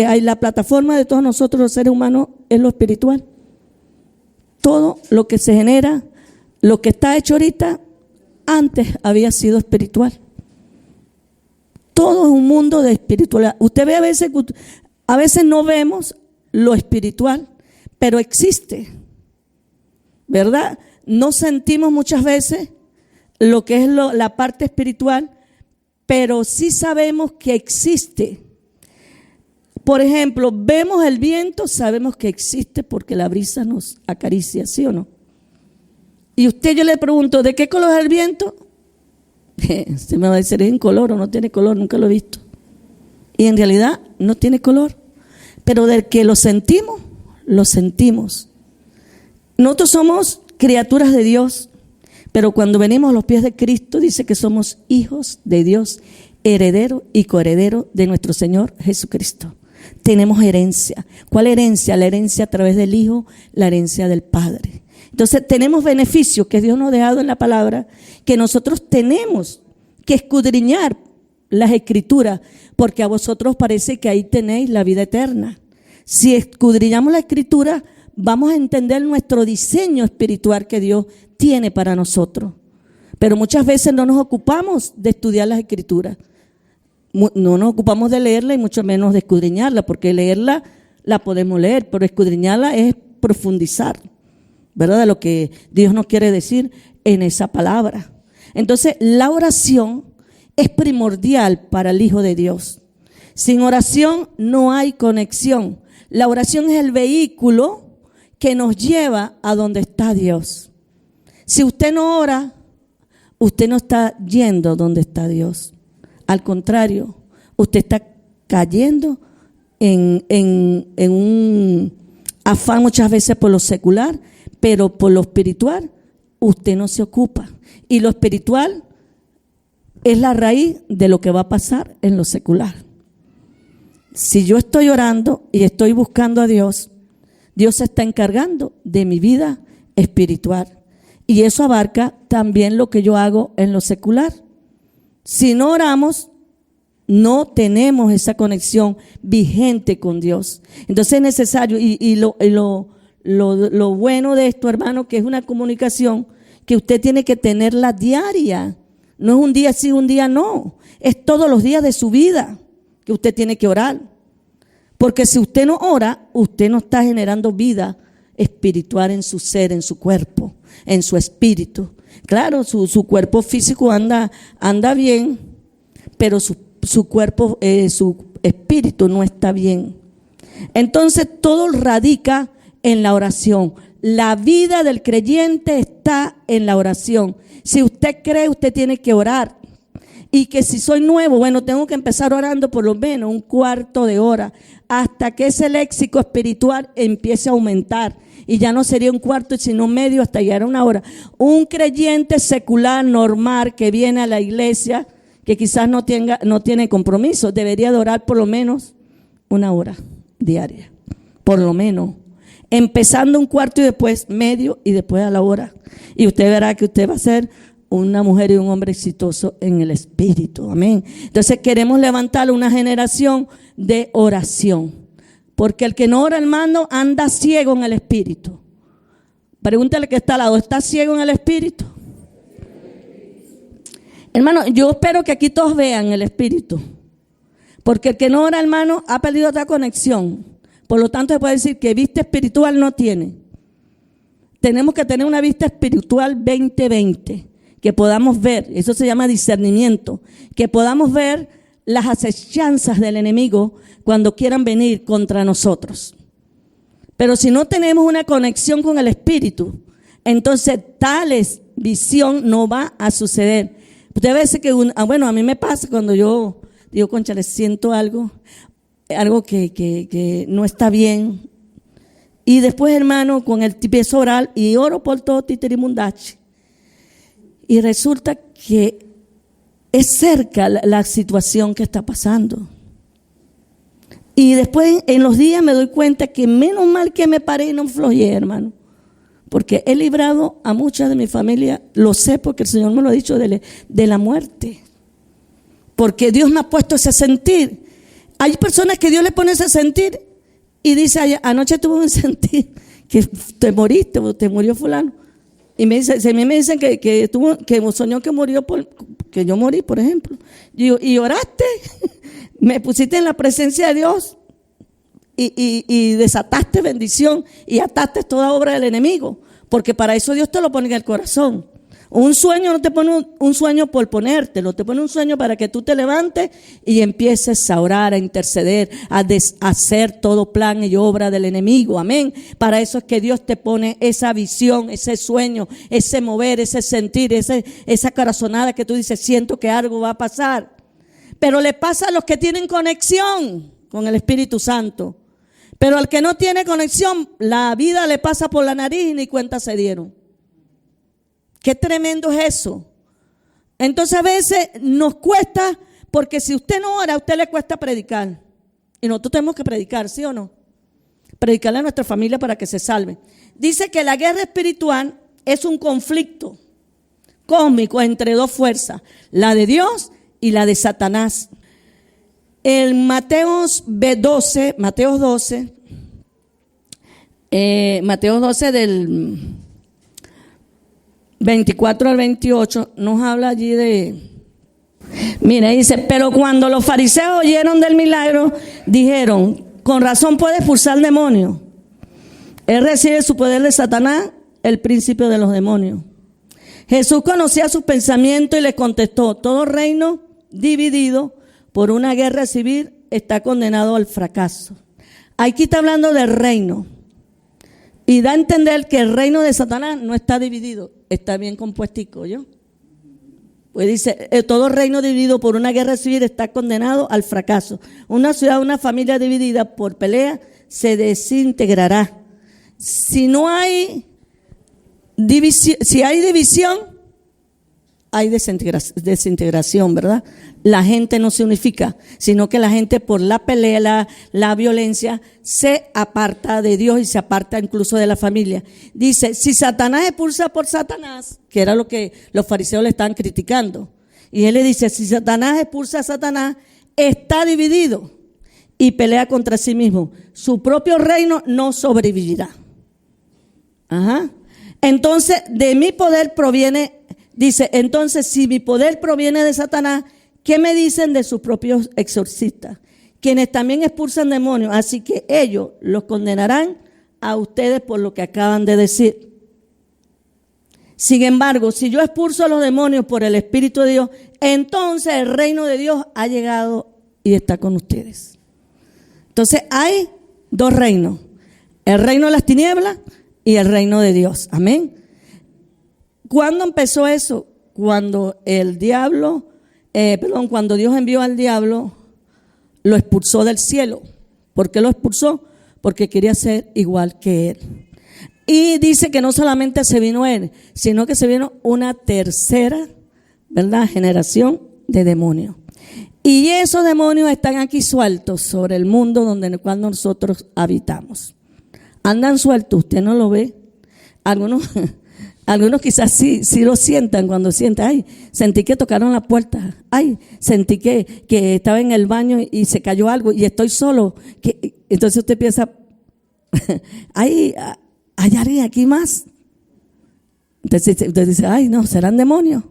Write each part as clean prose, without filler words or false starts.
hay la plataforma de todos nosotros los seres humanos es lo espiritual. Todo lo que se genera, lo que está hecho ahorita, antes había sido espiritual. Todo es un mundo de espiritualidad. Usted ve a veces no vemos lo espiritual, pero existe, ¿verdad? No sentimos muchas veces lo que es la parte espiritual, pero sí sabemos que existe. Por ejemplo, vemos el viento, sabemos que existe porque la brisa nos acaricia, ¿sí o no? Y yo le pregunto, ¿de qué color es el viento? Se me va a decir, ¿es incoloro? No tiene color, nunca lo he visto. Y en realidad no tiene color. Pero del que lo sentimos, lo sentimos. Nosotros somos criaturas de Dios, pero cuando venimos a los pies de Cristo, dice que somos hijos de Dios, heredero y coheredero de nuestro Señor Jesucristo. Tenemos herencia. ¿Cuál herencia? La herencia a través del Hijo, la herencia del Padre. Entonces tenemos beneficios que Dios nos ha dejado en la palabra, que nosotros tenemos que escudriñar las Escrituras, porque a vosotros parece que ahí tenéis la vida eterna. Si escudriñamos la Escritura, vamos a entender nuestro diseño espiritual que Dios tiene para nosotros. Pero muchas veces no nos ocupamos de estudiar las Escrituras. No nos ocupamos de leerla y mucho menos de escudriñarla, porque leerla la podemos leer, pero escudriñarla es profundizar, ¿verdad? De lo que Dios nos quiere decir en esa palabra. Entonces, la oración es primordial para el Hijo de Dios. Sin oración no hay conexión. La oración es el vehículo que nos lleva a donde está Dios. Si usted no ora, usted no está yendo donde está Dios. Al contrario, usted está cayendo en un afán muchas veces por lo secular, pero por lo espiritual usted no se ocupa. Y lo espiritual es la raíz de lo que va a pasar en lo secular. Si yo estoy orando y estoy buscando a Dios, Dios se está encargando de mi vida espiritual. Y eso abarca también lo que yo hago en lo secular. Si no oramos, no tenemos esa conexión vigente con Dios. Entonces es necesario, y lo bueno de esto, hermano, que es una comunicación que usted tiene que tenerla diaria. No es un día sí, un día no. Es todos los días de su vida que usted tiene que orar. Porque si usted no ora, usted no está generando vida espiritual en su ser, en su cuerpo, en su espíritu. Claro, su cuerpo físico anda bien, pero su cuerpo, su espíritu no está bien. Entonces todo radica en la oración. La vida del creyente está en la oración. Si usted cree, usted tiene que orar. Y que si soy nuevo, bueno, tengo que empezar orando por lo menos un cuarto de hora hasta que ese léxico espiritual empiece a aumentar. Y ya no sería un cuarto, sino medio hasta llegar a una hora. Un creyente secular, normal, que viene a la iglesia, que quizás no tiene compromiso, debería de orar por lo menos una hora diaria. Por lo menos. Empezando un cuarto y después medio y después a la hora. Y usted verá que usted va a ser una mujer y un hombre exitoso en el espíritu. Amén. Entonces queremos levantar una generación de oración. Porque el que no ora, hermano, anda ciego en el espíritu. Pregúntale que está al lado, ¿está ciego en el espíritu? Hermano, yo espero que aquí todos vean el espíritu. Porque el que no ora, hermano, ha perdido otra conexión. Por lo tanto, se puede decir que vista espiritual no tiene. Tenemos que tener una vista espiritual 20/20, que podamos ver, eso se llama discernimiento, que podamos ver las acechanzas del enemigo cuando quieran venir contra nosotros. Pero si no tenemos una conexión con el espíritu, entonces tales visión no va a suceder. Usted ve que, a mí me pasa cuando yo digo, concha, le siento algo que no está bien. Y después, hermano, con el empiezo a orar y oro por todo titirimundachi. Y resulta que es cerca la situación que está pasando. Y después, en los días, me doy cuenta que menos mal que me paré y no flojeé, hermano. Porque he librado a muchas de mi familia, lo sé porque el Señor me lo ha dicho, de la muerte. Porque Dios me ha puesto ese sentir. Hay personas que Dios le pone ese sentir y dice, anoche tuve un sentir que te moriste, te murió fulano. Y me dice, a mí me dicen que soñó que murió que yo morí, por ejemplo. Y oraste, me pusiste en la presencia de Dios y desataste bendición y ataste toda obra del enemigo. Porque para eso Dios te lo pone en el corazón. Un sueño no te pone un sueño por ponértelo, te pone un sueño para que tú te levantes y empieces a orar, a interceder, a hacer todo plan y obra del enemigo. Amén. Para eso es que Dios te pone esa visión, ese sueño, ese mover, ese sentir, esa corazonada que tú dices, siento que algo va a pasar. Pero le pasa a los que tienen conexión con el Espíritu Santo. Pero al que no tiene conexión, la vida le pasa por la nariz y ni cuenta se dieron. Qué tremendo es eso. Entonces a veces nos cuesta, porque si usted no ora, a usted le cuesta predicar. Y nosotros tenemos que predicar, ¿sí o no? Predicarle a nuestra familia para que se salve. Dice que la guerra espiritual es un conflicto cósmico entre dos fuerzas, la de Dios y la de Satanás. En Mateos 12 del 24 al 28 nos habla allí mira, dice, pero cuando los fariseos oyeron del milagro, dijeron, con razón puede expulsar demonios. Él recibe su poder de Satanás, el príncipe de los demonios. Jesús conocía sus pensamientos y les contestó, todo reino dividido por una guerra civil está condenado al fracaso. Aquí está hablando del reino. Y da a entender que el reino de Satanás no está dividido, está bien compuestico, ¿yo? Pues dice, todo reino dividido por una guerra civil está condenado al fracaso. Una ciudad, una familia dividida por pelea se desintegrará. Si hay división, hay desintegración, ¿verdad? La gente no se unifica, sino que la gente por la pelea, la violencia, se aparta de Dios y se aparta incluso de la familia. Dice, si Satanás expulsa por Satanás, que era lo que los fariseos le estaban criticando, y él le dice, si Satanás expulsa a Satanás, está dividido y pelea contra sí mismo. Su propio reino no sobrevivirá. Ajá. Entonces, de mi poder proviene... Dice, entonces, si mi poder proviene de Satanás, ¿qué me dicen de sus propios exorcistas? Quienes también expulsan demonios, así que ellos los condenarán a ustedes por lo que acaban de decir. Sin embargo, si yo expulso a los demonios por el Espíritu de Dios, entonces el reino de Dios ha llegado y está con ustedes. Entonces hay dos reinos, el reino de las tinieblas y el reino de Dios. Amén. ¿Cuándo empezó eso? Cuando cuando Dios envió al diablo, lo expulsó del cielo. ¿Por qué lo expulsó? Porque quería ser igual que él. Y dice que no solamente se vino él, sino que se vino una tercera, ¿verdad?, generación de demonios. Y esos demonios están aquí sueltos sobre el mundo en el cual nosotros habitamos. Andan sueltos, usted no lo ve. Algunos quizás sí lo sientan cuando sientan, ay, sentí que tocaron la puerta, ay, sentí que estaba en el baño y se cayó algo y estoy solo. Entonces usted piensa, hay alguien aquí más. Entonces usted dice, ay, no, serán demonios.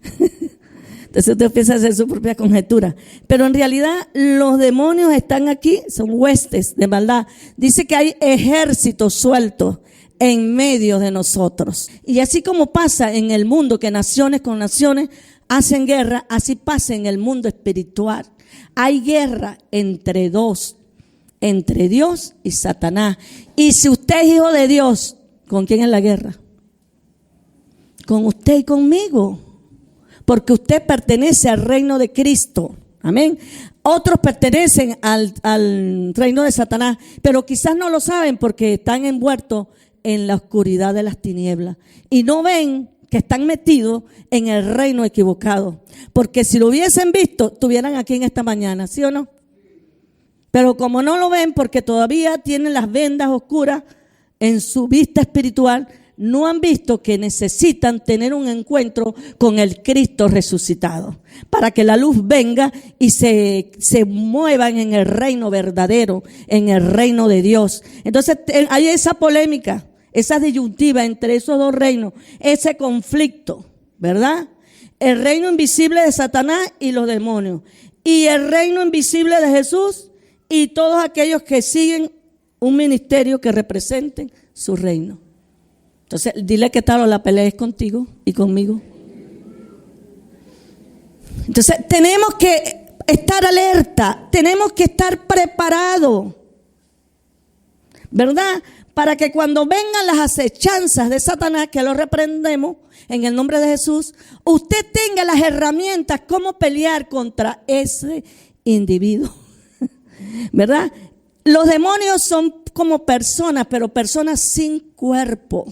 Entonces usted empieza a hacer su propia conjetura. Pero en realidad los demonios están aquí, son huestes de maldad. Dice que hay ejércitos sueltos en medio de nosotros. Y así como pasa en el mundo, que naciones con naciones hacen guerra, así pasa en el mundo espiritual. Hay guerra entre dos, entre Dios y Satanás. Y si usted es hijo de Dios, ¿con quién es la guerra? Con usted y conmigo. Porque usted pertenece al reino de Cristo. Amén. Otros pertenecen al reino de Satanás, pero quizás no lo saben porque están envueltos en la oscuridad de las tinieblas y no ven que están metidos en el reino equivocado, porque si lo hubiesen visto, estuvieran aquí en esta mañana, ¿sí o no? Pero como no lo ven, porque todavía tienen las vendas oscuras en su vista espiritual, no han visto que necesitan tener un encuentro con el Cristo resucitado para que la luz venga y se muevan en el reino verdadero, en el reino de Dios. Entonces hay esa polémica, esa disyuntiva entre esos dos reinos, ese conflicto, ¿verdad? El reino invisible de Satanás y los demonios, y el reino invisible de Jesús y todos aquellos que siguen un ministerio que representen su reino. Entonces, dile que tal, la pelea es contigo y conmigo. Entonces, tenemos que estar alerta, tenemos que estar preparados, ¿verdad? Para que cuando vengan las acechanzas de Satanás, que lo reprendemos en el nombre de Jesús, usted tenga las herramientas cómo pelear contra ese individuo, ¿verdad? Los demonios son como personas, pero personas sin cuerpo.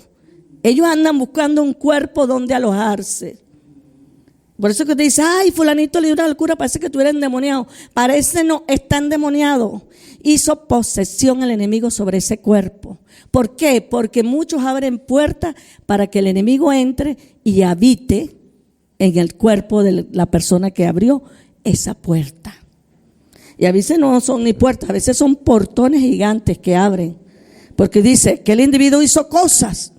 Ellos andan buscando un cuerpo donde alojarse. Por eso que te dice, ay, fulanito le dio una locura, parece que estuviera endemoniado. Parece no, está endemoniado. Hizo posesión el enemigo sobre ese cuerpo. ¿Por qué? Porque muchos abren puertas para que el enemigo entre y habite en el cuerpo de la persona que abrió esa puerta. Y a veces no son ni puertas, a veces son portones gigantes que abren. Porque dice que el individuo hizo cosas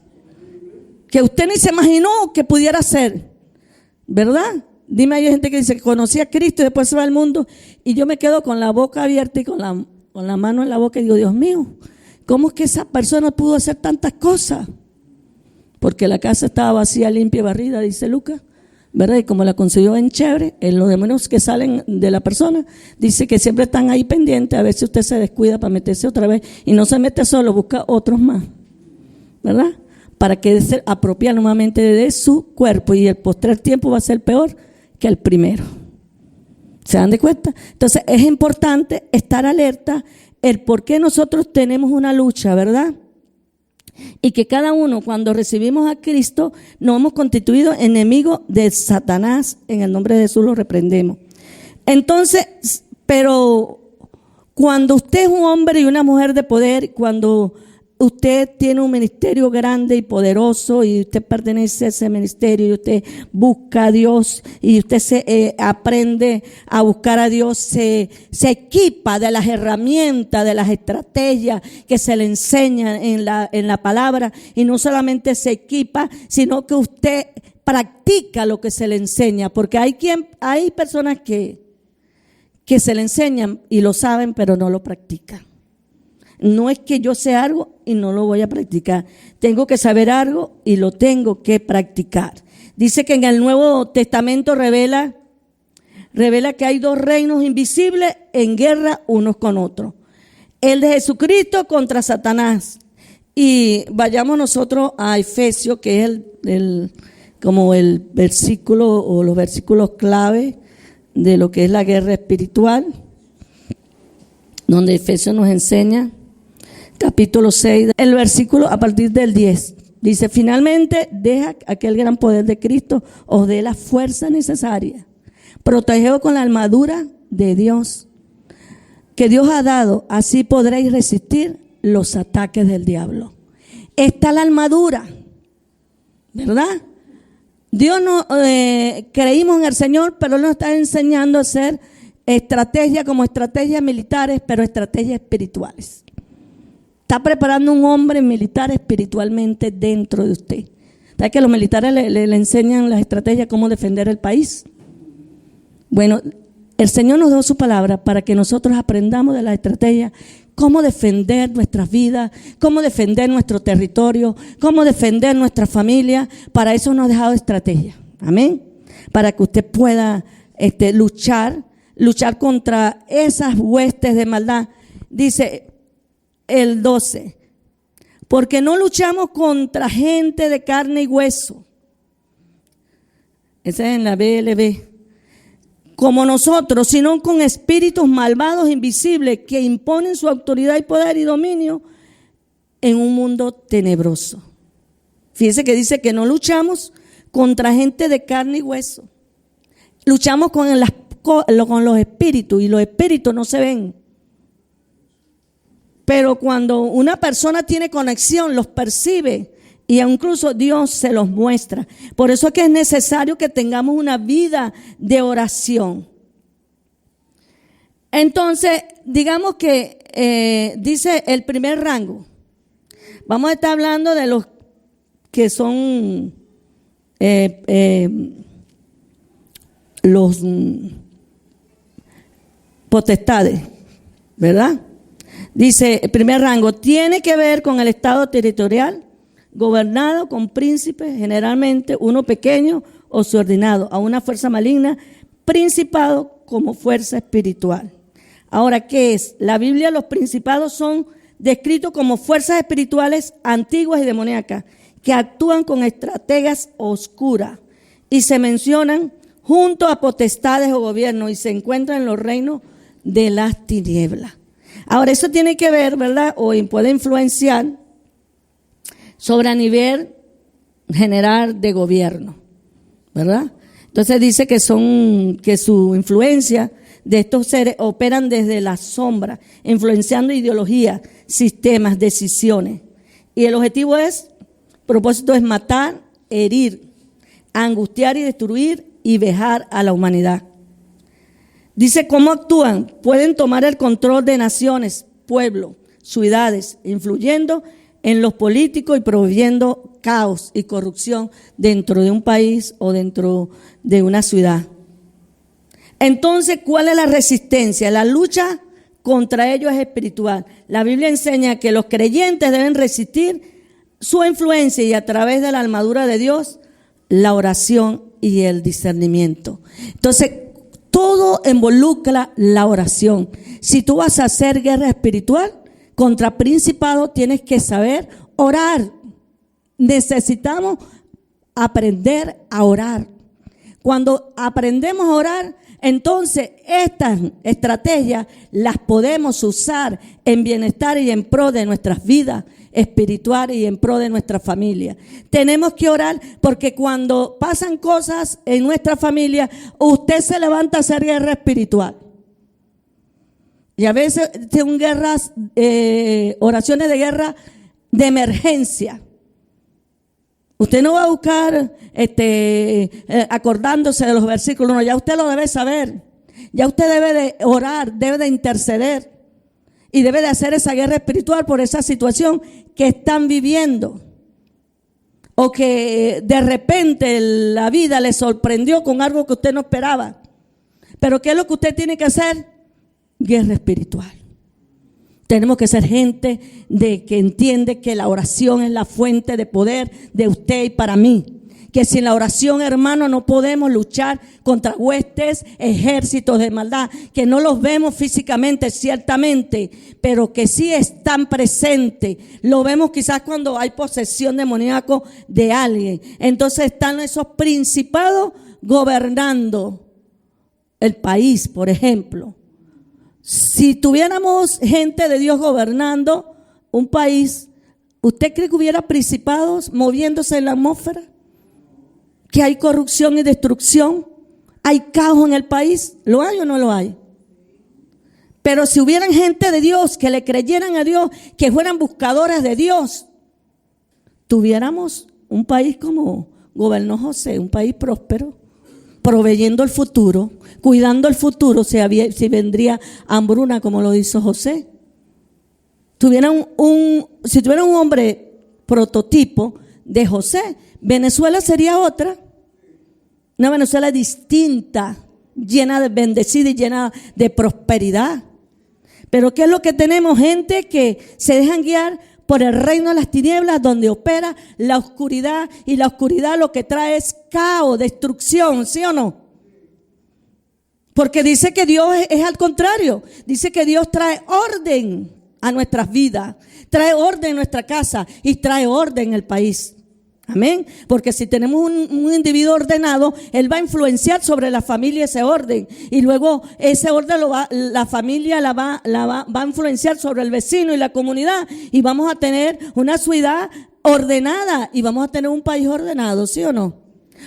que usted ni se imaginó que pudiera hacer, ¿verdad? Dime, hay gente que dice que conocía a Cristo y después se va al mundo, y yo me quedo con la boca abierta y con la mano en la boca y digo, Dios mío, ¿cómo es que esa persona pudo hacer tantas cosas? Porque la casa estaba vacía, limpia y barrida, dice Lucas, ¿verdad? Y como la consiguió en chévere, en los demonios que salen de la persona, dice que siempre están ahí pendientes, a ver si usted se descuida para meterse otra vez, y no se mete solo, busca otros más, ¿verdad? Para que se apropie nuevamente de su cuerpo, y el postrer tiempo va a ser peor que el primero. ¿Se dan de cuenta? Entonces es importante estar alerta el por qué nosotros tenemos una lucha, ¿verdad? Y que cada uno, cuando recibimos a Cristo, nos hemos constituido enemigos de Satanás. En el nombre de Jesús lo reprendemos. Entonces, pero cuando usted es un hombre y una mujer de poder, cuando usted tiene un ministerio grande y poderoso y usted pertenece a ese ministerio y usted busca a Dios y usted se aprende a buscar a Dios, se equipa de las herramientas, de las estrategias que se le enseñan en la palabra, y no solamente se equipa, sino que usted practica lo que se le enseña, porque hay personas que se le enseñan y lo saben pero no lo practican. No es que yo sé algo y no lo voy a practicar. Tengo que saber algo y lo tengo que practicar. Dice que en el Nuevo Testamento revela que hay dos reinos invisibles en guerra unos con otros. El de Jesucristo contra Satanás. Y vayamos nosotros a Efesios, que es como el versículo o los versículos clave de lo que es la guerra espiritual, donde Efesios nos enseña. Capítulo 6, el versículo a partir del 10. Dice, finalmente, deja aquel gran poder de Cristo os dé la fuerza necesaria. Protegeos con la armadura de Dios, que Dios ha dado. Así podréis resistir los ataques del diablo. Esta es la armadura, ¿verdad? Dios no creímos en el Señor, pero nos está enseñando a hacer estrategias como estrategias militares, pero estrategias espirituales. Está preparando un hombre militar espiritualmente dentro de usted. ¿Sabe que los militares le enseñan las estrategias cómo defender el país? Bueno, el Señor nos dio su palabra para que nosotros aprendamos de las estrategias, cómo defender nuestras vidas, cómo defender nuestro territorio, cómo defender nuestra familia. Para eso nos ha dejado estrategia. Amén. Para que usted pueda luchar contra esas huestes de maldad. Dice el 12, porque no luchamos contra gente de carne y hueso. Esa es en la BLB. Como nosotros, sino con espíritus malvados invisibles que imponen su autoridad y poder y dominio en un mundo tenebroso. Fíjense que dice que no luchamos contra gente de carne y hueso. Luchamos con los espíritus, y los espíritus no se ven. Pero cuando una persona tiene conexión, los percibe Y incluso Dios se los muestra. Por eso es que es necesario que tengamos una vida de oración. Entonces, digamos que dice el primer rango. Vamos a estar hablando de los que son los potestades, ¿verdad? Dice, el primer rango tiene que ver con el estado territorial, gobernado con príncipes, generalmente uno pequeño o subordinado a una fuerza maligna, principado como fuerza espiritual. Ahora, ¿qué es? La Biblia, los principados son descritos como fuerzas espirituales antiguas y demoníacas que actúan con estrategias oscuras y se mencionan junto a potestades o gobiernos y se encuentran en los reinos de las tinieblas. Ahora, eso tiene que ver, ¿verdad? O puede influenciar sobre a nivel general de gobierno, ¿verdad? Entonces dice que su influencia de estos seres operan desde la sombra, influenciando ideologías, sistemas, decisiones. Y el propósito es matar, herir, angustiar y destruir y vejar a la humanidad. Dice cómo actúan. Pueden tomar el control de naciones, pueblos, ciudades, influyendo en los políticos y proveyendo caos y corrupción dentro de un país o dentro de una ciudad. Entonces, ¿cuál es la resistencia? La lucha contra ellos es espiritual. La Biblia enseña que los creyentes deben resistir su influencia y a través de la armadura de Dios, la oración y el discernimiento. Entonces, todo involucra la oración. Si tú vas a hacer guerra espiritual contra principados, tienes que saber orar. Necesitamos aprender a orar. Cuando aprendemos a orar, entonces estas estrategias las podemos usar en bienestar y en pro de nuestras vidas espirituales y en pro de nuestra familia. Tenemos que orar porque cuando pasan cosas en nuestra familia, usted se levanta a hacer guerra espiritual. Y a veces son guerras, oraciones de guerra de emergencia. Usted no va a buscar acordándose de los versículos, no, ya usted lo debe saber. Ya usted debe de orar, debe de interceder y debe de hacer esa guerra espiritual por esa situación que están viviendo. O que de repente la vida le sorprendió con algo que usted no esperaba. Pero ¿qué es lo que usted tiene que hacer? Guerra espiritual. Tenemos que ser gente que entiende que la oración es la fuente de poder de usted y para mí. Que sin la oración, hermano, no podemos luchar contra huestes, ejércitos de maldad, que no los vemos físicamente, ciertamente, pero que sí están presentes. Lo vemos quizás cuando hay posesión demoníaca de alguien. Entonces están esos principados gobernando el país, por ejemplo. Si tuviéramos gente de Dios gobernando un país, ¿usted cree que hubiera principados moviéndose en la atmósfera? ¿Que hay corrupción y destrucción? ¿Hay caos en el país? ¿Lo hay o no lo hay? Pero si hubieran gente de Dios que le creyeran a Dios, que fueran buscadoras de Dios, tuviéramos un país como gobernó José, un país próspero, proveyendo el futuro, cuidando el futuro si vendría hambruna, como lo hizo José. Si tuviera un hombre prototipo de José, Venezuela sería otra. Una Venezuela distinta, llena de bendecida y llena de prosperidad. Pero ¿qué es lo que tenemos? Gente que se dejan guiar por el reino de las tinieblas, donde opera la oscuridad, y la oscuridad lo que trae es caos, destrucción, ¿sí o no? Porque dice que Dios es al contrario, dice que Dios trae orden a nuestras vidas, trae orden en nuestra casa y trae orden en el país. Amén. Porque si tenemos un individuo ordenado, él va a influenciar sobre la familia ese orden. Y luego ese orden la familia va a influenciar sobre el vecino y la comunidad. Y vamos a tener una ciudad ordenada y vamos a tener un país ordenado, ¿sí o no?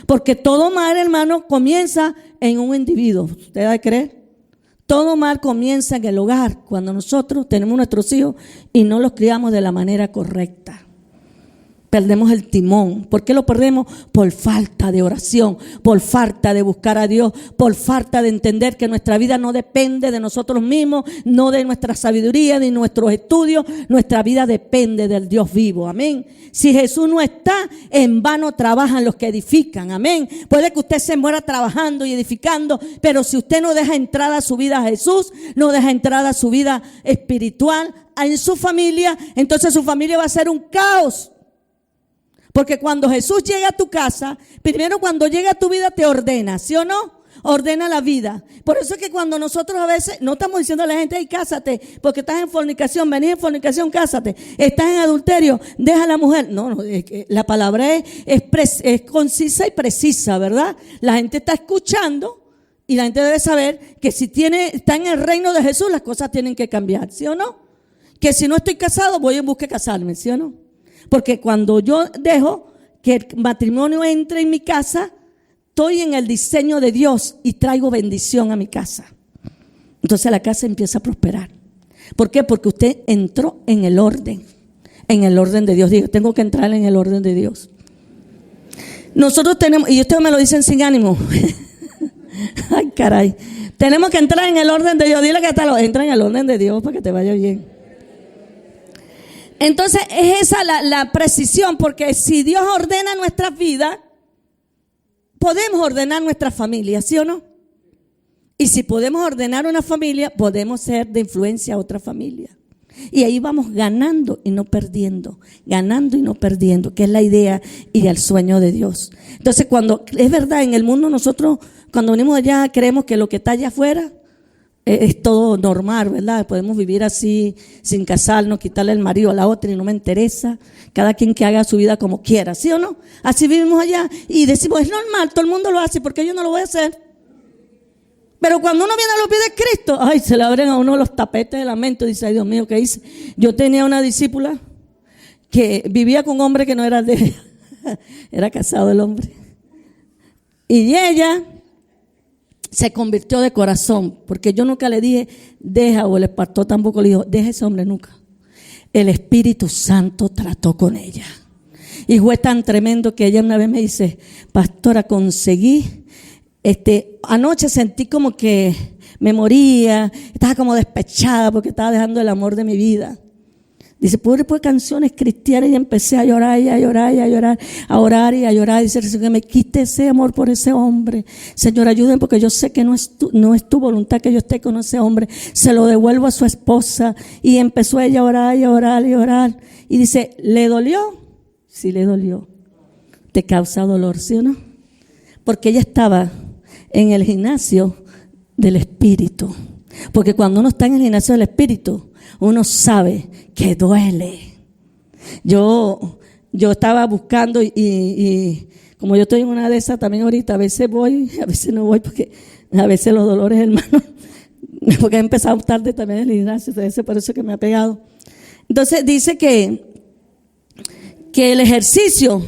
Porque todo mal, hermano, comienza en un individuo. ¿Usted va a creer? Todo mal comienza en el hogar, cuando nosotros tenemos nuestros hijos y no los criamos de la manera correcta. Perdemos el timón. ¿Por qué lo perdemos? Por falta de oración, por falta de buscar a Dios, por falta de entender que nuestra vida no depende de nosotros mismos, no de nuestra sabiduría ni nuestros estudios. Nuestra vida depende del Dios vivo. Amén. Si Jesús no está, en vano trabajan los que edifican. Amén. Puede que usted se muera trabajando y edificando, pero si usted no deja entrada a su vida a Jesús, no deja entrada a su vida espiritual, en su familia, entonces su familia va a ser un caos. Porque cuando Jesús llega a tu casa, primero cuando llega a tu vida te ordena, ¿sí o no? Ordena la vida. Por eso es que cuando nosotros a veces, no estamos diciendo a la gente, hey, cásate, porque estás en fornicación, venís en fornicación, cásate. Estás en adulterio, deja a la mujer. No, la palabra es concisa y precisa, ¿verdad? La gente está escuchando y la gente debe saber que si está en el reino de Jesús, las cosas tienen que cambiar, ¿sí o no? Que si no estoy casado, voy en busca de casarme, ¿sí o no? Porque cuando yo dejo que el matrimonio entre en mi casa, estoy en el diseño de Dios y traigo bendición a mi casa. Entonces la casa empieza a prosperar. ¿Por qué? Porque usted entró en el orden de Dios. Digo, tengo que entrar en el orden de Dios. Nosotros tenemos, y ustedes me lo dicen sin ánimo. Ay, caray. Tenemos que entrar en el orden de Dios. Dile que entra en el orden de Dios para que te vaya bien. Entonces es esa la precisión, porque si Dios ordena nuestras vidas, podemos ordenar nuestra familia, ¿sí o no? Y si podemos ordenar una familia, podemos ser de influencia a otra familia. Y ahí vamos ganando y no perdiendo, que es la idea y el sueño de Dios. Entonces cuando, es verdad, en el mundo nosotros cuando venimos allá creemos que lo que está allá afuera es todo normal, ¿verdad? Podemos vivir así, sin casarnos, quitarle el marido a la otra y no me interesa. Cada quien que haga su vida como quiera, ¿sí o no? Así vivimos allá y decimos, es normal, todo el mundo lo hace, ¿por qué yo no lo voy a hacer? Pero cuando uno viene a los pies de Cristo, ay, se le abren a uno los tapetes de la mente. Dice, ay, Dios mío, ¿qué hice? Yo tenía una discípula que vivía con un hombre que no era de ella. Era casado el hombre. Y ella se convirtió de corazón, porque yo nunca le dije, deja, o el pastor tampoco le dijo, deja ese hombre nunca. El Espíritu Santo trató con ella. Y fue tan tremendo que ella una vez me dice, pastora, conseguí, anoche sentí como que me moría, estaba como despechada porque estaba dejando el amor de mi vida. Dice, pude poner canciones cristianas y empecé a llorar y a llorar y a llorar, a orar y a llorar. Dice, que me quite ese amor por ese hombre. Señor, ayúdenme porque yo sé que no es tu voluntad que yo esté con ese hombre. Se lo devuelvo a su esposa. Y empezó ella a orar y a orar y a orar. Y dice, ¿le dolió? Sí, le dolió. ¿Te causa dolor, sí o no? Porque ella estaba en el gimnasio del Espíritu. Porque cuando uno está en el gimnasio del Espíritu, uno sabe que duele. Yo estaba buscando y como yo estoy en una de esas también ahorita, a veces voy, a veces no voy, porque a veces los dolores, hermano, porque he empezado tarde también en el gimnasio, por eso que me ha pegado. Entonces dice que el ejercicio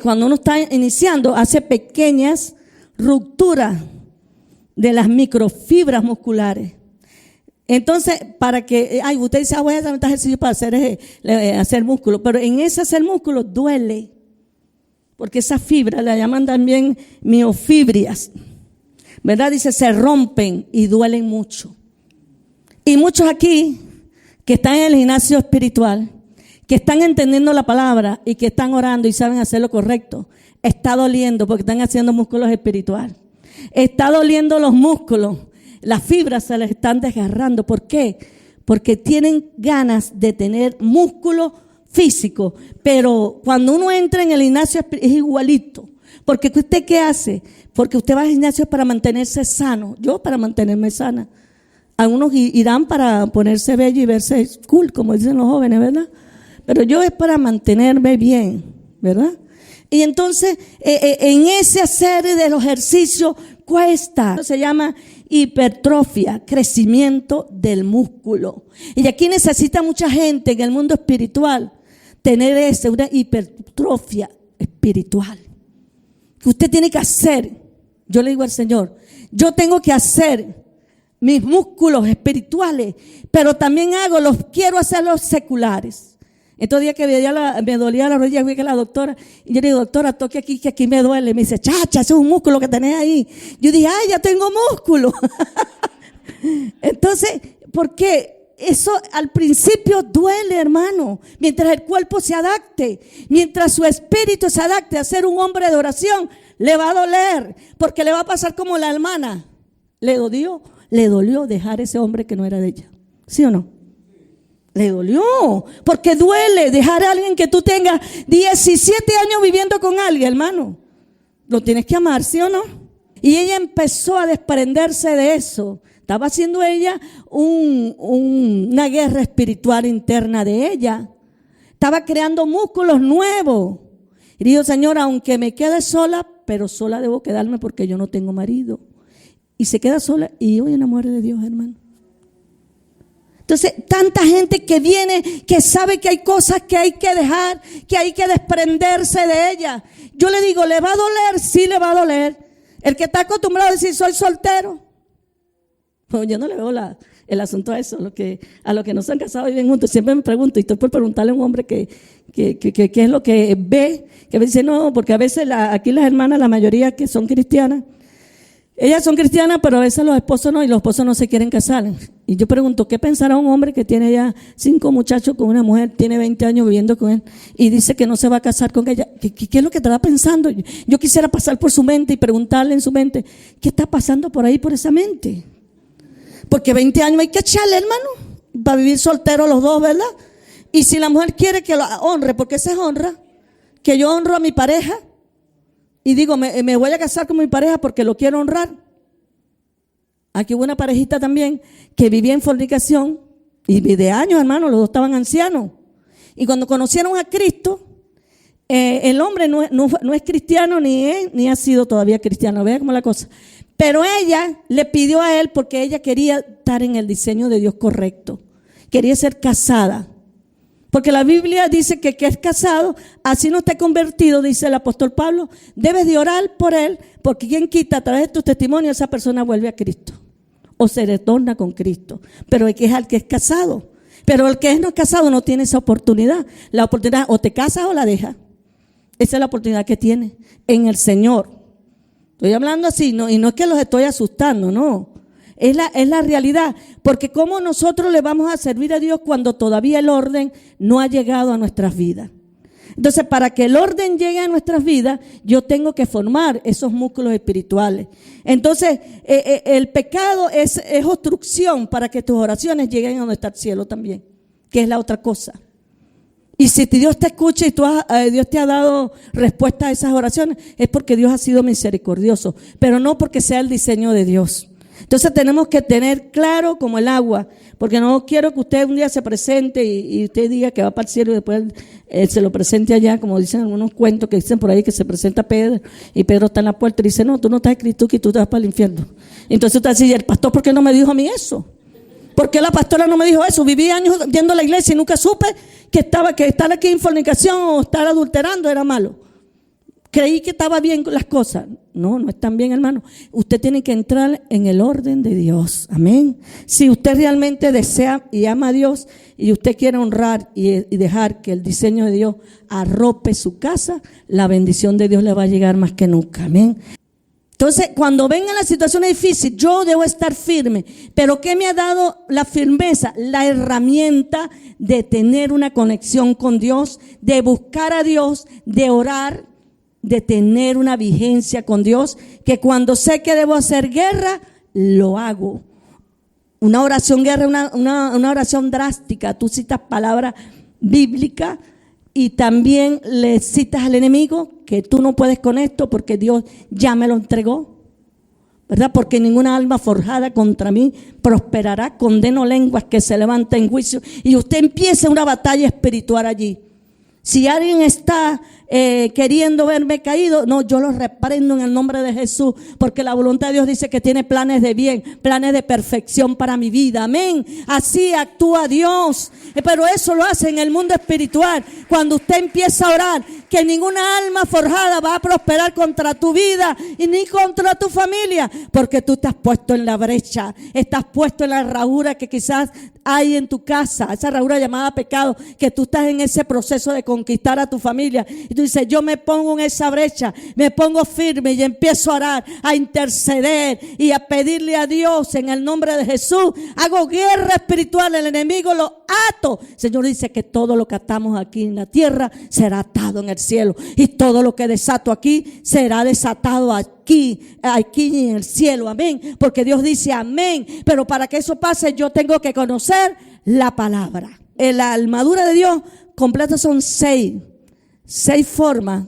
cuando uno está iniciando, hace pequeñas rupturas de las microfibras musculares. Entonces, para que, usted dice, voy a hacer ejercicio para hacer músculo, pero en ese hacer músculo duele, porque esas fibras la llaman también miofibrias, ¿verdad? Dice, se rompen y duelen mucho. Y muchos aquí que están en el gimnasio espiritual, que están entendiendo la palabra y que están orando y saben hacer lo correcto, está doliendo porque están haciendo músculos espirituales. Está doliendo los músculos. Las fibras se les están desgarrando. ¿Por qué? Porque tienen ganas de tener músculo físico. Pero cuando uno entra en el gimnasio es igualito. Porque usted, ¿qué hace? Porque usted va al gimnasio para mantenerse sano. Yo para mantenerme sana. Algunos irán para ponerse bello y verse cool, como dicen los jóvenes, ¿verdad? Pero yo es para mantenerme bien, ¿verdad? Y entonces, en ese hacer de los ejercicios cuesta. Se llama hipertrofia, crecimiento del músculo. Y aquí necesita mucha gente en el mundo espiritual tener una hipertrofia espiritual. Que usted tiene que hacer. Yo le digo al Señor, yo tengo que hacer mis músculos espirituales, pero también quiero hacer los seculares. Estos días que me dolía la rodilla, fui a la doctora, y yo le digo, doctora, toque aquí, que aquí me duele. Me dice, chacha, ese es un músculo que tenés ahí. Yo dije, ay, ya tengo músculo. Entonces, ¿por qué? Eso al principio duele, hermano. Mientras el cuerpo se adapte, mientras su espíritu se adapte a ser un hombre de oración, le va a doler, porque le va a pasar como la hermana. Le dolió dejar ese hombre que no era de ella. ¿Sí o no? Le dolió, porque duele dejar a alguien que tú tengas 17 años viviendo con alguien, hermano. Lo tienes que amar, ¿sí o no? Y ella empezó a desprenderse de eso. Estaba haciendo ella una guerra espiritual interna de ella. Estaba creando músculos nuevos. Y dijo, Señor, aunque me quede sola, pero sola debo quedarme porque yo no tengo marido. Y se queda sola y hoy enamora de Dios, hermano. Entonces, tanta gente que viene, que sabe que hay cosas que hay que dejar, que hay que desprenderse de ellas. Yo le digo, ¿le va a doler? Sí, le va a doler. El que está acostumbrado a decir, soy soltero. Pues yo no le veo el asunto a eso, a los que no se han casado y viven juntos. Siempre me pregunto, y estoy por preguntarle a un hombre que es lo que ve, que me dice, no, porque a veces aquí las hermanas, la mayoría que son cristianas, ellas son cristianas, pero a veces los esposos no, y los esposos no se quieren casar. Y yo pregunto, ¿qué pensará un hombre que tiene ya 5 muchachos con una mujer, tiene 20 años viviendo con él, y dice que no se va a casar con ella? ¿Qué es lo que estará pensando? Yo quisiera pasar por su mente y preguntarle en su mente, ¿qué está pasando por ahí, por esa mente? Porque 20 años hay que echarle, hermano, para vivir solteros los dos, ¿verdad? Y si la mujer quiere que lo honre, porque se honra, que yo honro a mi pareja, y digo, me voy a casar con mi pareja porque lo quiero honrar. Aquí hubo una parejita también que vivía en fornicación y de años, hermano, los dos estaban ancianos. Y cuando conocieron a Cristo, el hombre no es cristiano ni ha sido todavía cristiano. Vea cómo es la cosa. Pero ella le pidió a él porque ella quería estar en el diseño de Dios correcto. Quería ser casada. Porque la Biblia dice que es casado, así no esté convertido, dice el apóstol Pablo, debes de orar por él, porque quien quita a través de tu testimonio, esa persona vuelve a Cristo o se retorna con Cristo. Pero hay que dejar que es casado. Pero el que no es casado no tiene esa oportunidad. La oportunidad o te casas o la dejas. Esa es la oportunidad que tiene en el Señor. Estoy hablando así, y no es que los estoy asustando, no. Es la realidad, porque cómo nosotros le vamos a servir a Dios cuando todavía el orden no ha llegado a nuestras vidas. Entonces, para que el orden llegue a nuestras vidas, yo tengo que formar esos músculos espirituales. Entonces, el pecado es obstrucción para que tus oraciones lleguen a donde está el cielo también, que es la otra cosa. Y si Dios te escucha y Dios te ha dado respuesta a esas oraciones, es porque Dios ha sido misericordioso, pero no porque sea el diseño de Dios. Entonces tenemos que tener claro como el agua, porque no quiero que usted un día se presente y usted diga que va para el cielo y después se lo presente allá, como dicen algunos cuentos que dicen por ahí que se presenta Pedro y Pedro está en la puerta y dice, no, tú no estás escrito que tú te vas para el infierno. Entonces usted dice, el pastor, ¿por qué no me dijo a mí eso? ¿Por qué la pastora no me dijo eso? Viví años yendo a la iglesia y nunca supe que estar aquí en fornicación o estar adulterando era malo. Creí que estaba bien las cosas. No están bien, hermano. Usted tiene que entrar en el orden de Dios. Amén. Si usted realmente desea y ama a Dios y usted quiere honrar y dejar que el diseño de Dios arrope su casa, la bendición de Dios le va a llegar más que nunca. Amén. Entonces, cuando vengan las situaciones difíciles, yo debo estar firme. Pero ¿qué me ha dado la firmeza? La herramienta de tener una conexión con Dios, de buscar a Dios, de orar, de tener una vigencia con Dios, que cuando sé que debo hacer guerra, lo hago. Una oración guerra, una oración drástica. Tú citas palabras bíblicas y también le citas al enemigo que tú no puedes con esto porque Dios ya me lo entregó, ¿verdad? Porque ninguna alma forjada contra mí prosperará. Condeno lenguas que se levanten en juicio y usted empieza una batalla espiritual allí. Si alguien está queriendo verme caído. No, yo los reprendo en el nombre de Jesús, porque la voluntad de Dios dice que tiene planes de bien, planes de perfección para mi vida. Amén. Así actúa Dios. Pero eso lo hace en el mundo espiritual. Cuando usted empieza a orar, que ninguna alma forjada va a prosperar contra tu vida y ni contra tu familia, porque tú te has puesto en la brecha, estás puesto en la herradura que quizás hay en tu casa, esa herradura llamada pecado, que tú estás en ese proceso de conquistar a tu familia, y tú dices, yo me pongo en esa brecha, me pongo firme y empiezo a orar, a interceder y a pedirle a Dios en el nombre de Jesús. Hago guerra espiritual, el enemigo lo ato. El Señor dice que todo lo que atamos aquí en la tierra será atado en el cielo, y todo lo que desato aquí será desatado aquí en el cielo. Amén. Porque Dios dice amén. Pero para que eso pase, yo tengo que conocer la palabra. La armadura de Dios completa son seis formas,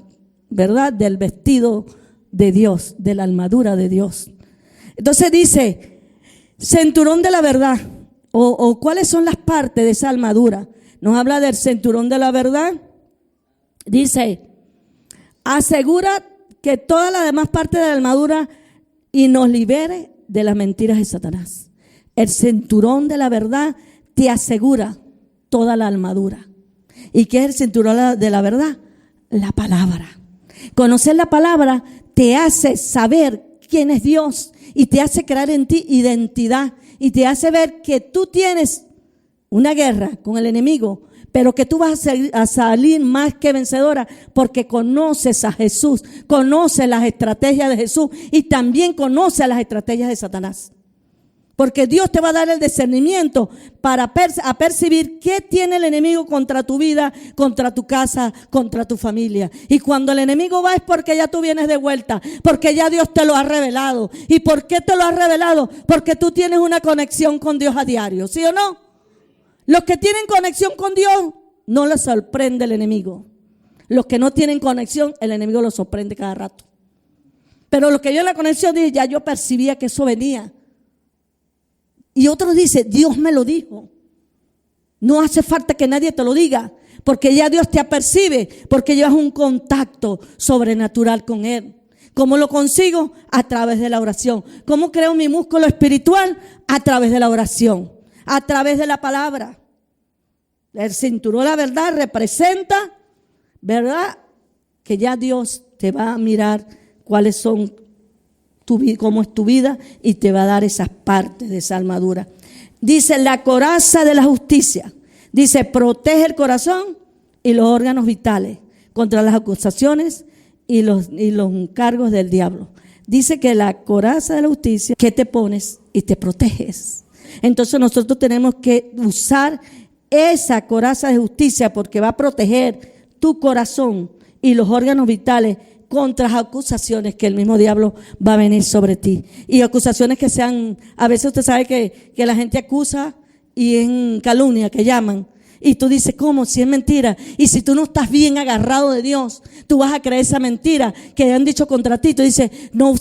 ¿verdad? Del vestido de Dios, de la armadura de Dios. Entonces dice, cinturón de la verdad, o cuáles son las partes de esa armadura. Nos habla del cinturón de la verdad. Dice, asegura que toda la demás parte de la armadura y nos libere de las mentiras de Satanás. El cinturón de la verdad te asegura toda la armadura. ¿Y qué es el cinturón de la verdad? La palabra. Conocer la palabra te hace saber quién es Dios y te hace crear en ti identidad y te hace ver que tú tienes una guerra con el enemigo, pero que tú vas a salir más que vencedora porque conoces a Jesús, conoces las estrategias de Jesús y también conoces las estrategias de Satanás. Porque Dios te va a dar el discernimiento para percibir qué tiene el enemigo contra tu vida, contra tu casa, contra tu familia. Y cuando el enemigo va es porque ya tú vienes de vuelta, porque ya Dios te lo ha revelado. ¿Y por qué te lo ha revelado? Porque tú tienes una conexión con Dios a diario, ¿sí o no? Los que tienen conexión con Dios no les sorprende el enemigo. Los que no tienen conexión, el enemigo los sorprende cada rato. Pero los que yo en la conexión dije, ya yo percibía que eso venía. Y otros dicen, Dios me lo dijo. No hace falta que nadie te lo diga, porque ya Dios te apercibe, porque llevas un contacto sobrenatural con Él. ¿Cómo lo consigo? A través de la oración. ¿Cómo creo mi músculo espiritual? A través de la oración, a través de la palabra. El cinturón de la verdad representa, ¿verdad?, que ya Dios te va a mirar cuáles son cómo es tu vida y te va a dar esas partes de esa armadura. Dice la coraza de la justicia. Dice, protege el corazón y los órganos vitales contra las acusaciones y los encargos del diablo. Dice que la coraza de la justicia, que te pones y te proteges. Entonces nosotros tenemos que usar esa coraza de justicia porque va a proteger tu corazón y los órganos vitales contra las acusaciones que el mismo diablo va a venir sobre ti. Y acusaciones que sean, a veces usted sabe que la gente acusa y en calumnia que llaman. Y tú dices, ¿cómo? Si es mentira. Y si tú no estás bien agarrado de Dios, tú vas a creer esa mentira que han dicho contra ti. Tú dices, no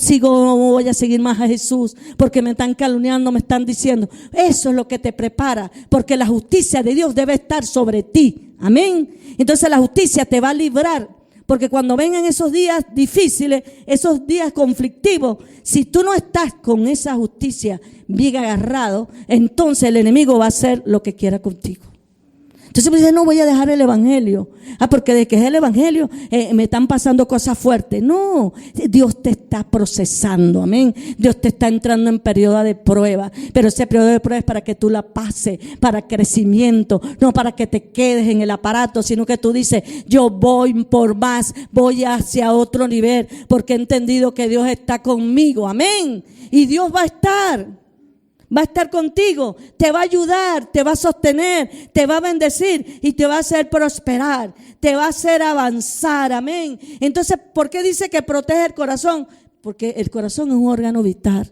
voy a seguir más a Jesús porque me están calumniando, me están diciendo. Eso es lo que te prepara, porque la justicia de Dios debe estar sobre ti. Amén. Entonces la justicia te va a librar. Porque cuando vengan esos días difíciles, esos días conflictivos, si tú no estás con esa justicia bien agarrado, entonces el enemigo va a hacer lo que quiera contigo. Entonces me dice, no voy a dejar el evangelio. Porque de que es el evangelio me están pasando cosas fuertes. No, Dios te está procesando, amén. Dios te está entrando en periodo de prueba. Pero ese periodo de prueba es para que tú la pases, para crecimiento, no para que te quedes en el aparato, sino que tú dices, yo voy por más, voy hacia otro nivel, porque he entendido que Dios está conmigo, amén. Y Dios va a estar contigo, te va a ayudar, te va a sostener, te va a bendecir y te va a hacer prosperar, te va a hacer avanzar, amén. Entonces, ¿por qué dice que protege el corazón? Porque el corazón es un órgano vital.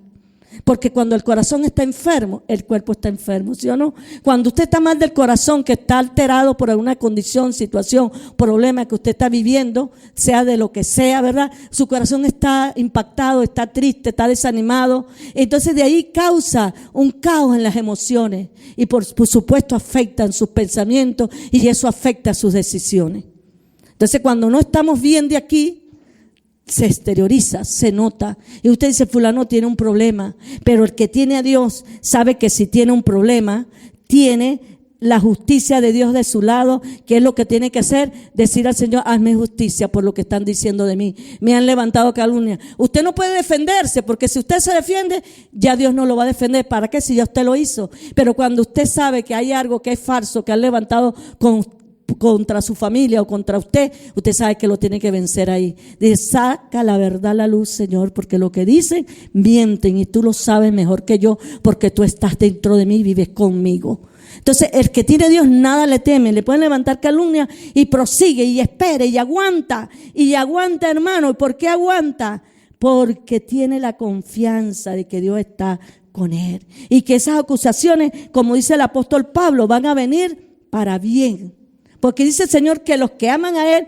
Porque cuando el corazón está enfermo, el cuerpo está enfermo, ¿sí o no? Cuando usted está mal del corazón, que está alterado por alguna condición, situación, problema que usted está viviendo, sea de lo que sea, ¿verdad? Su corazón está impactado, está triste, está desanimado. Entonces de ahí causa un caos en las emociones y por supuesto afectan sus pensamientos y eso afecta sus decisiones. Entonces, cuando no estamos bien de aquí, se exterioriza, se nota. Y usted dice, fulano tiene un problema. Pero el que tiene a Dios sabe que si tiene un problema, tiene la justicia de Dios de su lado. ¿Qué es lo que tiene que hacer? Decir al Señor, hazme justicia por lo que están diciendo de mí. Me han levantado calumnia. Usted no puede defenderse, porque si usted se defiende, ya Dios no lo va a defender. ¿Para qué? Si ya usted lo hizo. Pero cuando usted sabe que hay algo que es falso, que han levantado contra su familia o contra usted sabe que lo tiene que vencer ahí. Dice, saca la verdad a la luz, Señor, porque lo que dicen, mienten, y tú lo sabes mejor que yo, porque tú estás dentro de mí y vives conmigo. Entonces, el que tiene a Dios nada le teme, le pueden levantar calumnia y prosigue y espera y aguanta, hermano. ¿Y por qué aguanta? Porque tiene la confianza de que Dios está con él y que esas acusaciones, como dice el apóstol Pablo, van a venir para bien. Porque dice el Señor que los que aman a Él,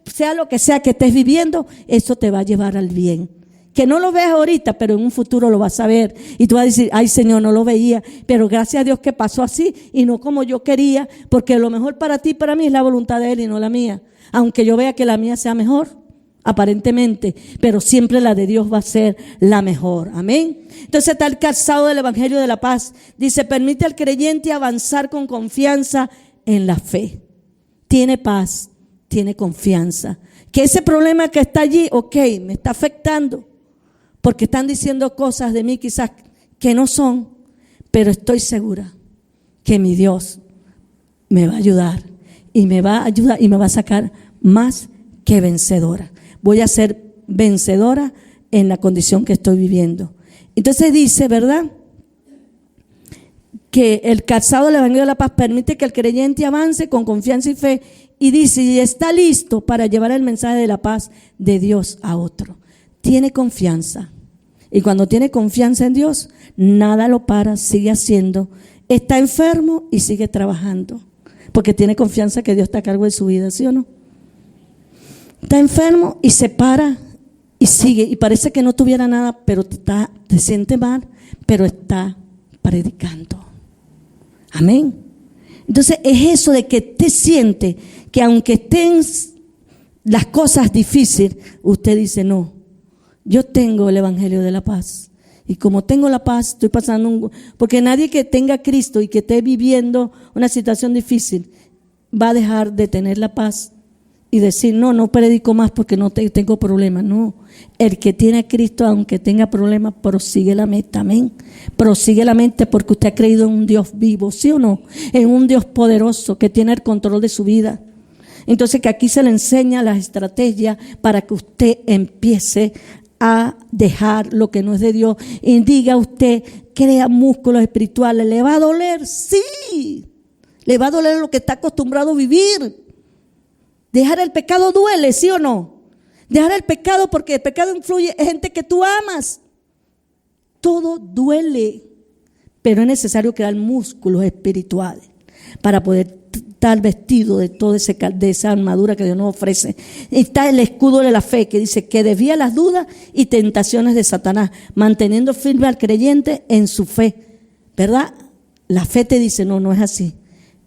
sea lo que sea que estés viviendo, eso te va a llevar al bien. Que no lo veas ahorita, pero en un futuro lo vas a ver. Y tú vas a decir, ay Señor, no lo veía, pero gracias a Dios que pasó así y no como yo quería, porque lo mejor para ti y para mí es la voluntad de Él y no la mía. Aunque yo vea que la mía sea mejor, aparentemente, pero siempre la de Dios va a ser la mejor. Amén. Entonces está el calzado del Evangelio de la Paz. Dice, permite al creyente avanzar con confianza en la fe. Tiene paz, tiene confianza. Que ese problema que está allí, ok, me está afectando, porque están diciendo cosas de mí quizás que no son, pero estoy segura que mi Dios me va a ayudar y me va a ayudar y me va a sacar más que vencedora. Voy a ser vencedora en la condición que estoy viviendo. Entonces dice, ¿verdad?, que el calzado del Evangelio de la Paz permite que el creyente avance con confianza y fe, y dice, y está listo para llevar el mensaje de la paz de Dios a otro. Tiene confianza, y cuando tiene confianza en Dios, nada lo para, sigue haciendo. Está enfermo y sigue trabajando, porque tiene confianza que Dios está a cargo de su vida, ¿sí o no? Está enfermo y se para y sigue, y parece que no tuviera nada, pero te siente mal, pero está predicando. Amén. Entonces es eso de que te siente que aunque estén las cosas difíciles, usted dice, no, yo tengo el Evangelio de la Paz. Y como tengo la paz, estoy pasando porque nadie que tenga a Cristo y que esté viviendo una situación difícil va a dejar de tener la paz y decir, no predico más porque no tengo problemas. No, el que tiene a Cristo, aunque tenga problemas, prosigue la meta. Amén. Prosigue la mente porque usted ha creído en un Dios vivo, ¿sí o no? En un Dios poderoso que tiene el control de su vida. Entonces que aquí se le enseña las estrategias para que usted empiece a dejar lo que no es de Dios. Y diga usted, crea músculos espirituales. ¿Le va a doler? Sí. Le va a doler lo que está acostumbrado a vivir. Dejar el pecado duele, ¿sí o no? Dejar el pecado, porque el pecado influye en gente que tú amas. Todo duele, pero es necesario crear músculos espirituales para poder estar vestido de toda esa armadura que Dios nos ofrece. Está el escudo de la fe, que dice que desvía las dudas y tentaciones de Satanás, manteniendo firme al creyente en su fe, ¿verdad? La fe te dice, no es así.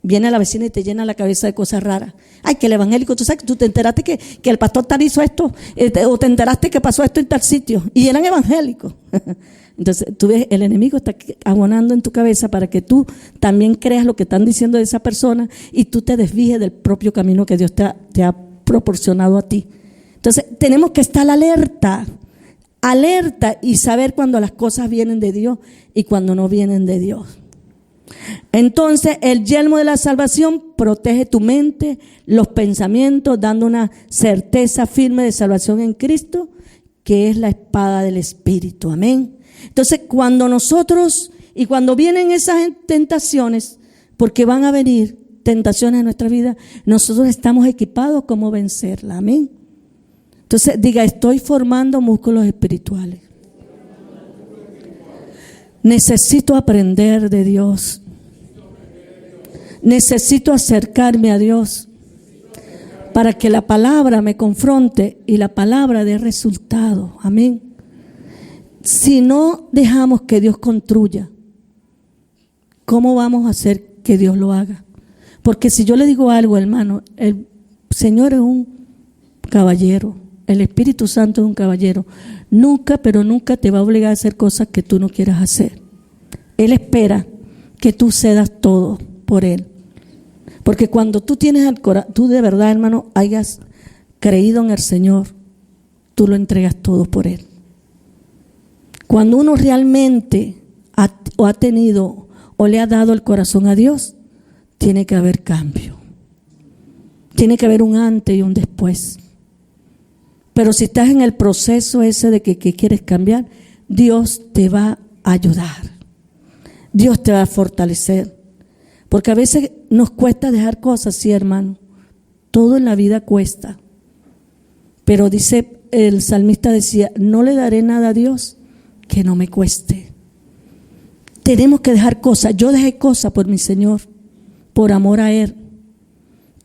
Viene a la vecina y te llena la cabeza de cosas raras. Ay, que el evangélico, tú sabes, tú te enteraste que el pastor tal hizo esto, o te enteraste que pasó esto en tal sitio, y eran evangélicos. Entonces, tú ves, el enemigo está abonando en tu cabeza para que tú también creas lo que están diciendo de esa persona y tú te desvíes del propio camino que Dios te ha proporcionado a ti. Entonces, tenemos que estar alerta y saber cuando las cosas vienen de Dios y cuando no vienen de Dios. Entonces el yelmo de la salvación protege tu mente, los pensamientos, dando una certeza firme de salvación en Cristo, que es la espada del Espíritu. Amén. Entonces cuando vienen esas tentaciones, porque van a venir tentaciones en nuestra vida, nosotros estamos equipados como vencerla. Amén. Entonces diga, estoy formando músculos espirituales. Necesito aprender de Dios. Necesito acercarme a Dios para que la palabra me confronte y la palabra dé resultado. Amén. Si no dejamos que Dios construya, ¿cómo vamos a hacer que Dios lo haga? Porque si yo le digo algo, hermano, el Señor es un caballero. El Espíritu Santo es un caballero. Nunca, pero nunca te va a obligar a hacer cosas que tú no quieras hacer. Él espera que tú cedas todo por Él. Porque cuando tú tienes el corazón, tú de verdad, hermano, hayas creído en el Señor, tú lo entregas todo por Él. Cuando uno realmente ha tenido o le ha dado el corazón a Dios, tiene que haber cambio. Tiene que haber un antes y un después. Pero si estás en el proceso ese de que quieres cambiar, Dios te va a ayudar. Dios te va a fortalecer. Porque a veces nos cuesta dejar cosas, sí, hermano. Todo en la vida cuesta. Pero dice, el salmista decía, no le daré nada a Dios que no me cueste. Tenemos que dejar cosas. Yo dejé cosas por mi Señor, por amor a Él.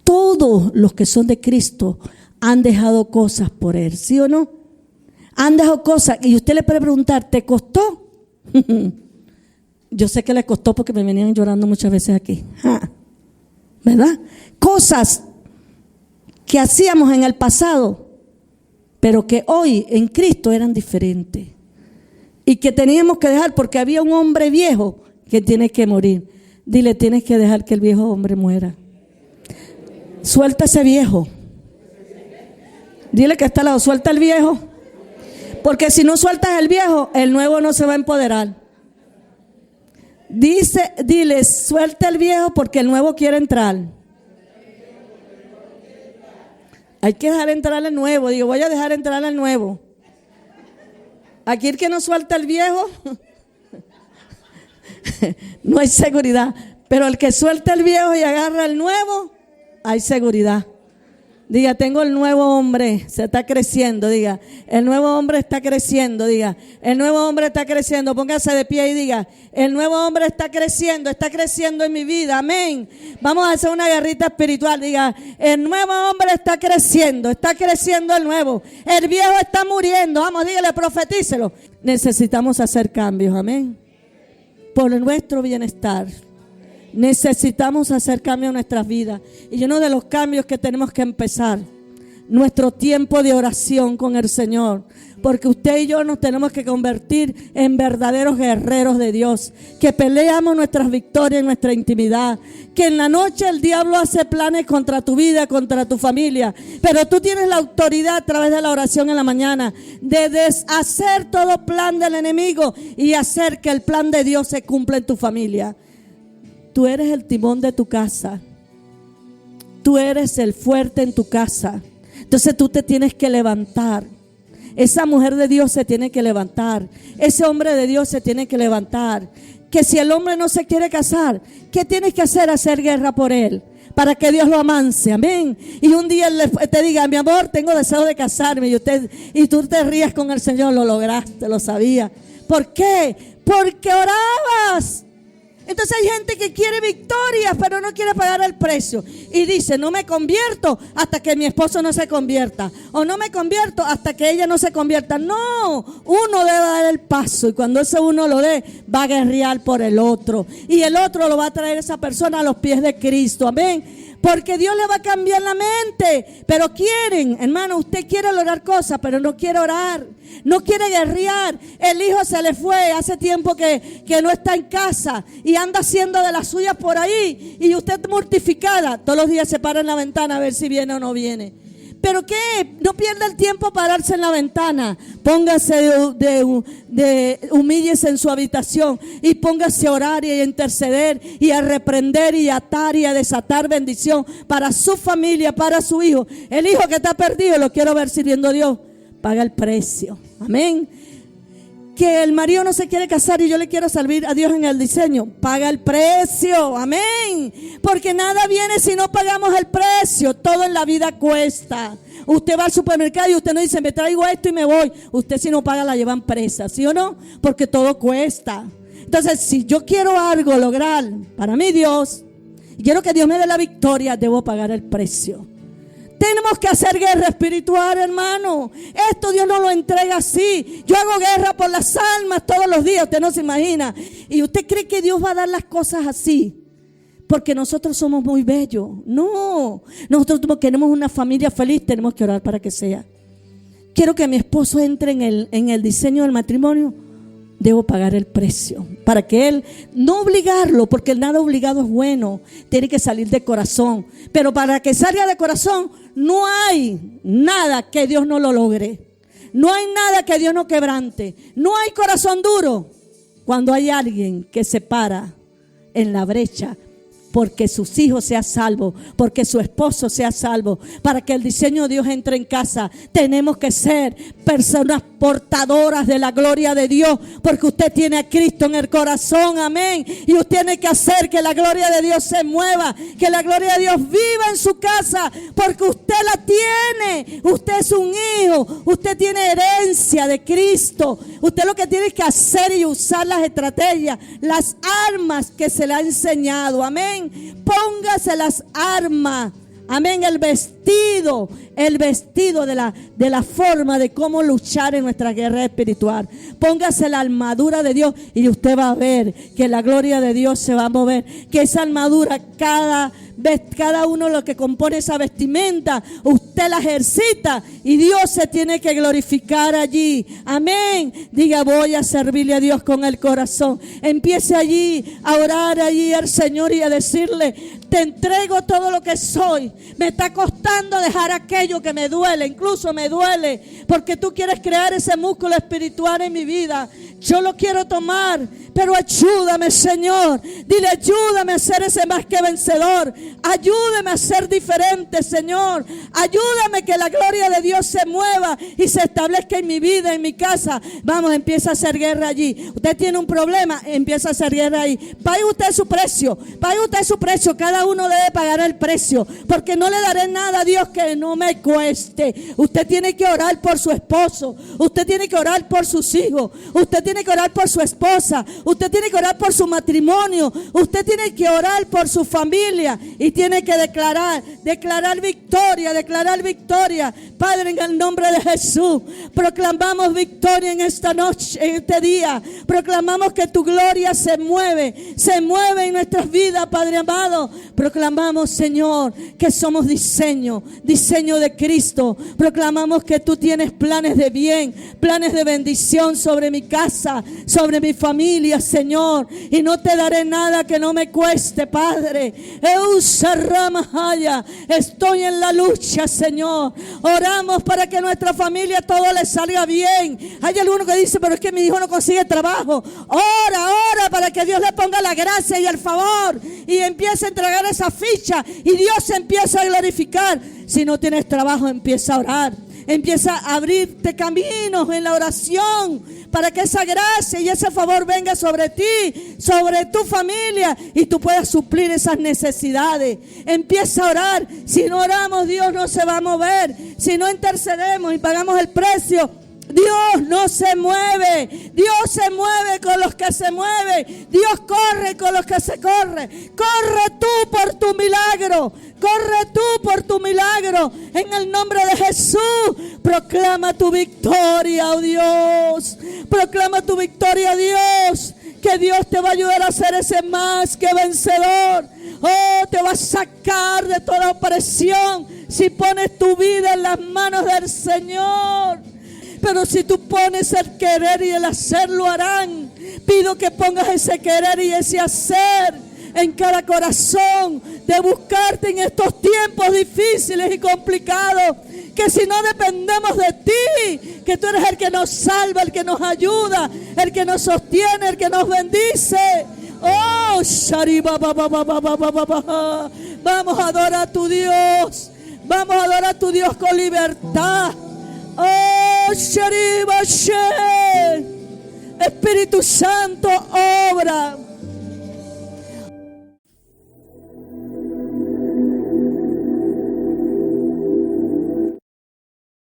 Todos los que son de Cristo han dejado cosas por Él, ¿sí o no? Han dejado cosas y usted le puede preguntar, ¿te costó? Yo sé que le costó porque me venían llorando muchas veces aquí, ¿verdad? Cosas que hacíamos en el pasado, pero que hoy en Cristo eran diferentes y que teníamos que dejar porque había un hombre viejo que tiene que morir. Dile, tienes que dejar que el viejo hombre muera. Suelta ese viejo. Dile que está al lado, suelta el viejo. Porque si no sueltas el viejo, el nuevo no se va a empoderar. Dile, suelta el viejo porque el nuevo quiere entrar. Hay que dejar entrar al nuevo. Digo, voy a dejar entrar al nuevo. Aquí el que no suelta el viejo, no hay seguridad. Pero el que suelta el viejo y agarra el nuevo, hay seguridad. Diga, tengo el nuevo hombre, se está creciendo. Diga, el nuevo hombre está creciendo. Diga, el nuevo hombre está creciendo. Póngase de pie y diga, el nuevo hombre está creciendo en mi vida. Amén. Vamos a hacer una guerrita espiritual. Diga, el nuevo hombre está creciendo el nuevo. El viejo está muriendo. Vamos, dígale, profetícelo. Necesitamos hacer cambios. Amén. Por nuestro bienestar. Necesitamos hacer cambios en nuestras vidas. Y uno de los cambios que tenemos que empezar, nuestro tiempo de oración con el Señor. Porque usted y yo nos tenemos que convertir en verdaderos guerreros de Dios. Que peleamos nuestras victorias en nuestra intimidad. Que en la noche el diablo hace planes contra tu vida, contra tu familia. Pero tú tienes la autoridad a través de la oración en la mañana de deshacer todo plan del enemigo y hacer que el plan de Dios se cumpla en tu familia. Tú eres el timón de tu casa. Tú eres el fuerte en tu casa. Entonces tú te tienes que levantar. Esa mujer de Dios se tiene que levantar. Ese hombre de Dios se tiene que levantar. Que si el hombre no se quiere casar, ¿qué tienes que hacer? Hacer guerra por él. Para que Dios lo amance, amén. Y un día él te diga, mi amor, tengo deseo de casarme. Y tú te rías con el Señor, lo lograste, lo sabía. ¿Por qué? Porque orabas. Entonces hay gente que quiere victorias, pero no quiere pagar el precio. Y dice, no me convierto hasta que mi esposo no se convierta. O no me convierto hasta que ella no se convierta. No, uno debe dar el paso. Y cuando ese uno lo dé, va a guerrear por el otro. Y el otro lo va a traer esa persona a los pies de Cristo. Amén. Porque Dios le va a cambiar la mente. Pero quieren, hermano, usted quiere lograr cosas, pero no quiere orar. No quiere guerrear. El hijo se le fue hace tiempo que no está en casa y anda haciendo de las suyas por ahí. Y usted mortificada. Todos los días se para en la ventana a ver si viene o no viene. ¿Pero qué? No pierda el tiempo pararse en la ventana. Póngase humíllese en su habitación y póngase a orar y a interceder y a reprender y a atar y a desatar bendición para su familia, para su hijo. El hijo que está perdido lo quiero ver sirviendo a Dios. Paga el precio. Amén. Que el marido no se quiere casar y yo le quiero servir a Dios en el diseño. Paga el precio. Amén. Porque nada viene si no pagamos el precio. Todo en la vida cuesta. Usted va al supermercado y usted no dice, me traigo esto y me voy. Usted si no paga la llevan presa, ¿sí o no? Porque todo cuesta. Entonces, si yo quiero algo lograr para mí Dios, y quiero que Dios me dé la victoria, debo pagar el precio. Tenemos que hacer guerra espiritual, hermano. Esto Dios no lo entrega así. Yo hago guerra por las almas todos los días, usted no se imagina. Y usted cree que Dios va a dar las cosas así. porque nosotros somos muy bellos. No, nosotros queremos una familia feliz, tenemos que orar para que sea. Quiero que mi esposo entre en el diseño del matrimonio. Debo pagar el precio para que él, no obligarlo, porque nada obligado es bueno, tiene que salir de corazón. Pero para que salga de corazón, no hay nada que Dios no lo logre. No hay nada que Dios no quebrante. No hay corazón duro cuando hay alguien que se para en la brecha porque sus hijos sean salvos, porque su esposo sea salvo, para que el diseño de Dios entre en casa. Tenemos que ser personas portadoras de la gloria de Dios, porque usted tiene a Cristo en el corazón, amén. Y usted tiene que hacer que la gloria de Dios se mueva, que la gloria de Dios viva en su casa, porque usted la tiene. Usted es un hijo, usted tiene herencia de Cristo. Usted lo que tiene que hacer y usar las estrategias, las armas que se le ha enseñado, amén. Póngase las armas, amén, el vestido de la forma de cómo luchar en nuestra guerra espiritual. Póngase la armadura de Dios y usted va a ver que la gloria de Dios se va a mover, que esa armadura, cada uno de los que compone esa vestimenta, usted la ejercita y Dios se tiene que glorificar allí, amén. Diga, voy a servirle a Dios con el corazón. Empiece allí a orar allí al Señor y a decirle: te entrego todo lo que soy. Me está costando dejar aquello que me duele, incluso me duele, porque tú quieres crear ese músculo espiritual en mi vida. Yo lo quiero tomar, pero ayúdame, Señor. Dile: ayúdame a ser ese más que vencedor. Ayúdame a ser diferente, Señor. Ayúdame que la gloria de Dios se mueva y se establezca en mi vida, en mi casa. Vamos, empieza a hacer guerra allí. Usted tiene un problema, empieza a hacer guerra ahí. Pague usted su precio, pague usted su precio. Cada uno debe pagar el precio, porque no le daré nada a Dios que no me cueste. Usted tiene que orar por su esposo, usted tiene que orar por sus hijos, usted tiene que orar por su esposa, usted tiene que orar por su matrimonio, usted tiene que orar por su familia y tiene que declarar victoria. Padre, en el nombre de Jesús, proclamamos victoria en esta noche, en este día. Proclamamos que tu gloria se mueve en nuestras vidas, Padre amado. Proclamamos, Señor, que somos diseño de Cristo. Proclamamos que tú tienes planes de bien, planes de bendición sobre mi casa, sobre mi familia, Señor. Y no te daré nada que no me cueste, Padre. Estoy en la lucha, Señor. Oramos para que nuestra familia todo le salga bien. Hay alguno que dice: pero es que mi hijo no consigue trabajo. Ora para que Dios le ponga la gracia y el favor y empiece a entregar esa ficha y Dios se empieza a glorificar. Si no tienes trabajo, empieza a orar. Empieza a abrirte caminos en la oración para que esa gracia y ese favor venga sobre ti, sobre tu familia, y tú puedas suplir esas necesidades. Empieza a orar. Si no oramos, Dios no se va a mover. Si no intercedemos y pagamos el precio, Dios no se mueve. Dios se mueve con los que se mueven. Dios corre con los que se corre. Corre tú por tu milagro. Corre tú por tu milagro. En el nombre de Jesús, proclama tu victoria, oh Dios. Proclama tu victoria, Dios. Que Dios te va a ayudar a ser ese más que vencedor. Oh, te va a sacar de toda opresión si pones tu vida en las manos del Señor. Pero si tú pones el querer y el hacer, lo harán. Pido que pongas ese querer y ese hacer en cada corazón, de buscarte en estos tiempos difíciles y complicados. Que si no dependemos de ti, que tú eres el que nos salva, el que nos ayuda, el que nos sostiene, el que nos bendice. Oh, vamos a adorar a tu Dios. Vamos a adorar a tu Dios con libertad. Oh, Espíritu Santo, obra.